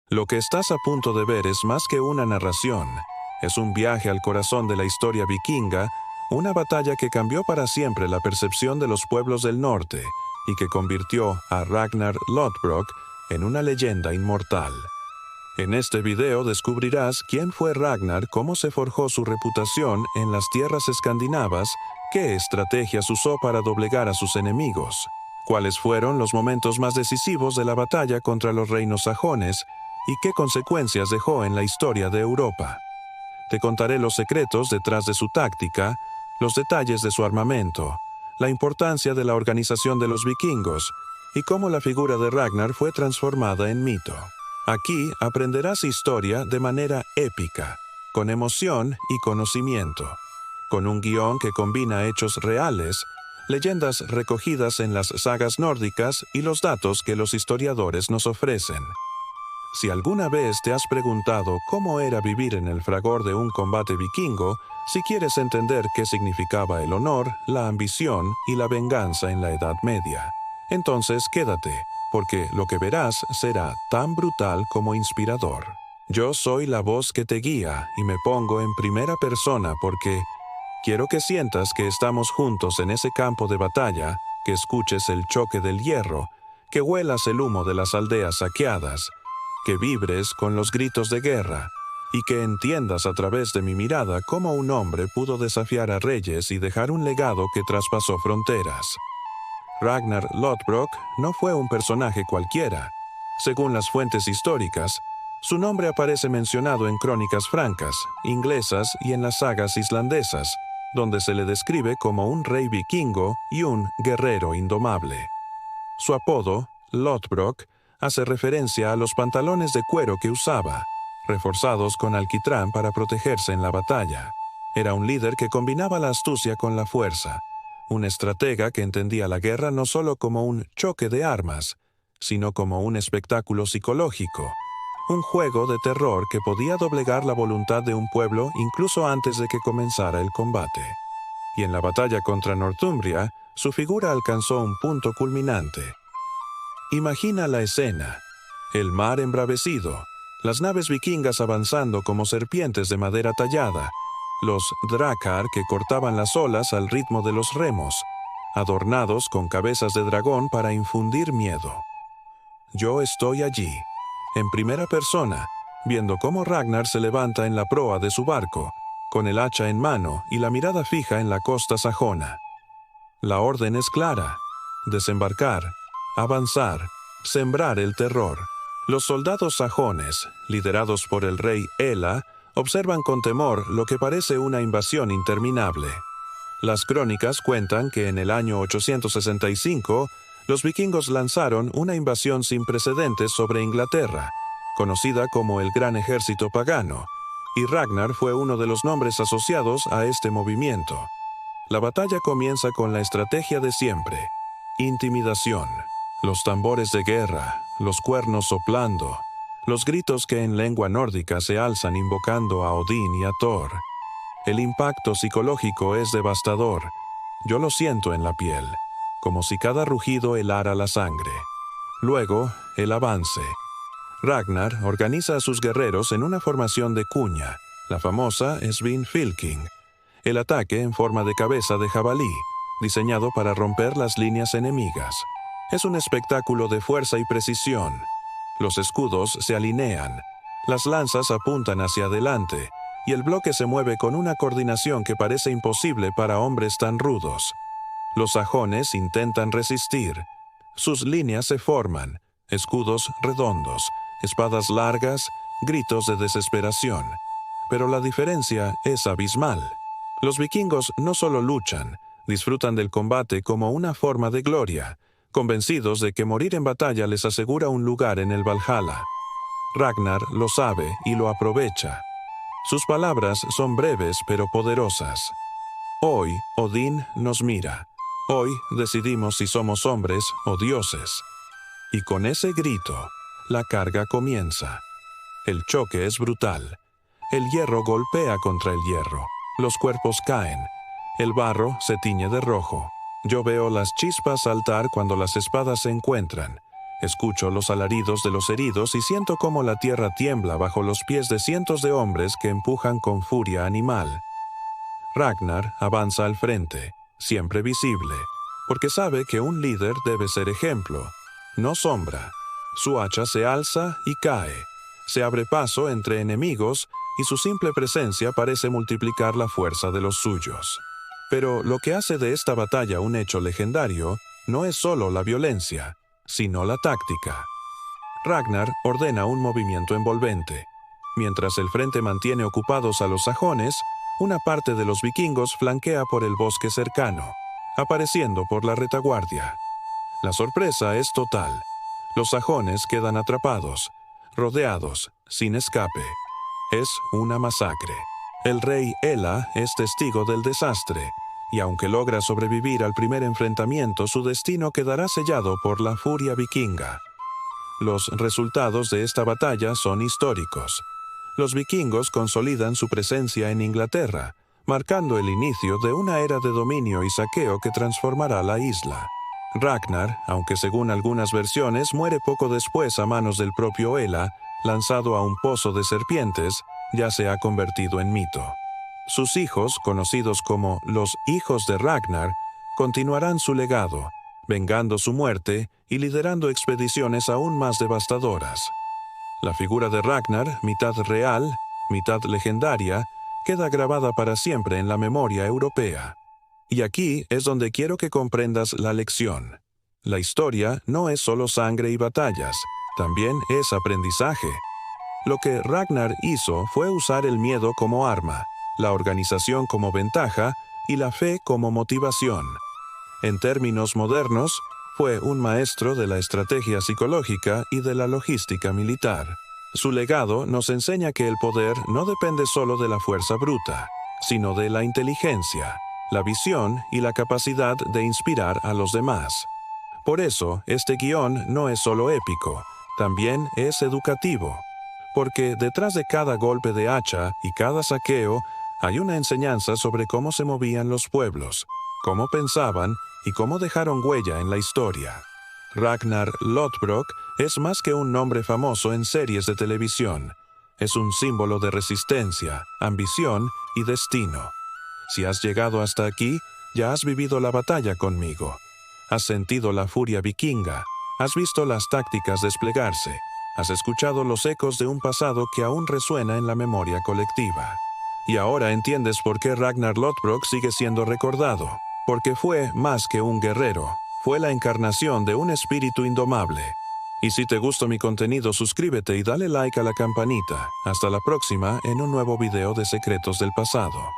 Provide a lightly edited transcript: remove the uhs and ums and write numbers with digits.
Lo que estás a punto de ver es más que una narración. Es un viaje al corazón de la historia vikinga, una batalla que cambió para siempre la percepción de los pueblos del norte y que convirtió a Ragnar Lothbrok en una leyenda inmortal. En este video descubrirás quién fue Ragnar, cómo se forjó su reputación en las tierras escandinavas, qué estrategias usó para doblegar a sus enemigos, cuáles fueron los momentos más decisivos de la batalla contra los reinos sajones y qué consecuencias dejó en la historia de Europa. Te contaré los secretos detrás de su táctica, los detalles de su armamento, la importancia de la organización de los vikingos y cómo la figura de Ragnar fue transformada en mito. Aquí aprenderás historia de manera épica, con emoción y conocimiento, con un guión que combina hechos reales, leyendas recogidas en las sagas nórdicas y los datos que los historiadores nos ofrecen. Si alguna vez te has preguntado cómo era vivir en el fragor de un combate vikingo, si quieres entender qué significaba el honor, la ambición y la venganza en la Edad Media, entonces quédate, porque lo que verás será tan brutal como inspirador. Yo soy la voz que te guía y me pongo en primera persona porque quiero que sientas que estamos juntos en ese campo de batalla, que escuches el choque del hierro, que huelas el humo de las aldeas saqueadas, que vibres con los gritos de guerra y que entiendas a través de mi mirada cómo un hombre pudo desafiar a reyes y dejar un legado que traspasó fronteras. Ragnar Lothbrok no fue un personaje cualquiera. Según las fuentes históricas, su nombre aparece mencionado en crónicas francas, inglesas y en las sagas islandesas, donde se le describe como un rey vikingo y un guerrero indomable. Su apodo, Lothbrok, hace referencia a los pantalones de cuero que usaba, reforzados con alquitrán para protegerse en la batalla. Era un líder que combinaba la astucia con la fuerza, un estratega que entendía la guerra no solo como un choque de armas, sino como un espectáculo psicológico, un juego de terror que podía doblegar la voluntad de un pueblo incluso antes de que comenzara el combate. Y en la batalla contra Northumbria, su figura alcanzó un punto culminante. Imagina la escena: el mar embravecido, las naves vikingas avanzando como serpientes de madera tallada, los drakar que cortaban las olas al ritmo de los remos, adornados con cabezas de dragón para infundir miedo. Yo estoy allí, en primera persona, viendo cómo Ragnar se levanta en la proa de su barco, con el hacha en mano y la mirada fija en la costa sajona. La orden es clara: desembarcar, avanzar, sembrar el terror. Los soldados sajones, liderados por el rey Ela, observan con temor lo que parece una invasión interminable. Las crónicas cuentan que en el año 865, los vikingos lanzaron una invasión sin precedentes sobre Inglaterra, conocida como el Gran Ejército Pagano, y Ragnar fue uno de los nombres asociados a este movimiento. La batalla comienza con la estrategia de siempre: intimidación. Los tambores de guerra, los cuernos soplando, los gritos que en lengua nórdica se alzan invocando a Odín y a Thor. El impacto psicológico es devastador. Yo lo siento en la piel, como si cada rugido helara la sangre. Luego, el avance. Ragnar organiza a sus guerreros en una formación de cuña, la famosa Svinfylking, el ataque en forma de cabeza de jabalí, diseñado para romper las líneas enemigas. Es un espectáculo de fuerza y precisión. Los escudos se alinean, las lanzas apuntan hacia adelante, y el bloque se mueve con una coordinación que parece imposible para hombres tan rudos. Los sajones intentan resistir. Sus líneas se forman, escudos redondos, espadas largas, gritos de desesperación. Pero la diferencia es abismal. Los vikingos no solo luchan, disfrutan del combate como una forma de gloria, convencidos de que morir en batalla les asegura un lugar en el Valhalla. Ragnar lo sabe y lo aprovecha. Sus palabras son breves pero poderosas. Hoy, Odín nos mira. Hoy decidimos si somos hombres o dioses. Y con ese grito, la carga comienza. El choque es brutal. El hierro golpea contra el hierro. Los cuerpos caen. El barro se tiñe de rojo. Yo veo las chispas saltar cuando las espadas se encuentran. Escucho los alaridos de los heridos y siento cómo la tierra tiembla bajo los pies de cientos de hombres que empujan con furia animal. Ragnar avanza al frente, siempre visible, porque sabe que un líder debe ser ejemplo, no sombra. Su hacha se alza y cae, se abre paso entre enemigos y su simple presencia parece multiplicar la fuerza de los suyos. Pero lo que hace de esta batalla un hecho legendario no es solo la violencia, sino la táctica. Ragnar ordena un movimiento envolvente. Mientras el frente mantiene ocupados a los sajones, una parte de los vikingos flanquea por el bosque cercano, apareciendo por la retaguardia. La sorpresa es total. Los sajones quedan atrapados, rodeados, sin escape. Es una masacre. El rey Ela es testigo del desastre, y aunque logra sobrevivir al primer enfrentamiento, su destino quedará sellado por la furia vikinga. Los resultados de esta batalla son históricos. Los vikingos consolidan su presencia en Inglaterra, marcando el inicio de una era de dominio y saqueo que transformará la isla. Ragnar, aunque según algunas versiones muere poco después a manos del propio Ela, lanzado a un pozo de serpientes, ya se ha convertido en mito. Sus hijos, conocidos como los hijos de Ragnar, continuarán su legado, vengando su muerte y liderando expediciones aún más devastadoras. La figura de Ragnar, mitad real, mitad legendaria, queda grabada para siempre en la memoria europea. Y aquí es donde quiero que comprendas la lección. La historia no es solo sangre y batallas, también es aprendizaje. Lo que Ragnar hizo fue usar el miedo como arma, la organización como ventaja y la fe como motivación. En términos modernos, fue un maestro de la estrategia psicológica y de la logística militar. Su legado nos enseña que el poder no depende solo de la fuerza bruta, sino de la inteligencia, la visión y la capacidad de inspirar a los demás. Por eso, este guión no es solo épico, también es educativo, porque detrás de cada golpe de hacha y cada saqueo hay una enseñanza sobre cómo se movían los pueblos, cómo pensaban y cómo dejaron huella en la historia. Ragnar Lothbrok es más que un nombre famoso en series de televisión. Es un símbolo de resistencia, ambición y destino. Si has llegado hasta aquí, ya has vivido la batalla conmigo. Has sentido la furia vikinga, has visto las tácticas desplegarse, has escuchado los ecos de un pasado que aún resuena en la memoria colectiva. Y ahora entiendes por qué Ragnar Lothbrok sigue siendo recordado, porque fue más que un guerrero, fue la encarnación de un espíritu indomable. Y si te gustó mi contenido, suscríbete y dale like a la campanita. Hasta la próxima en un nuevo video de Secretos del Pasado.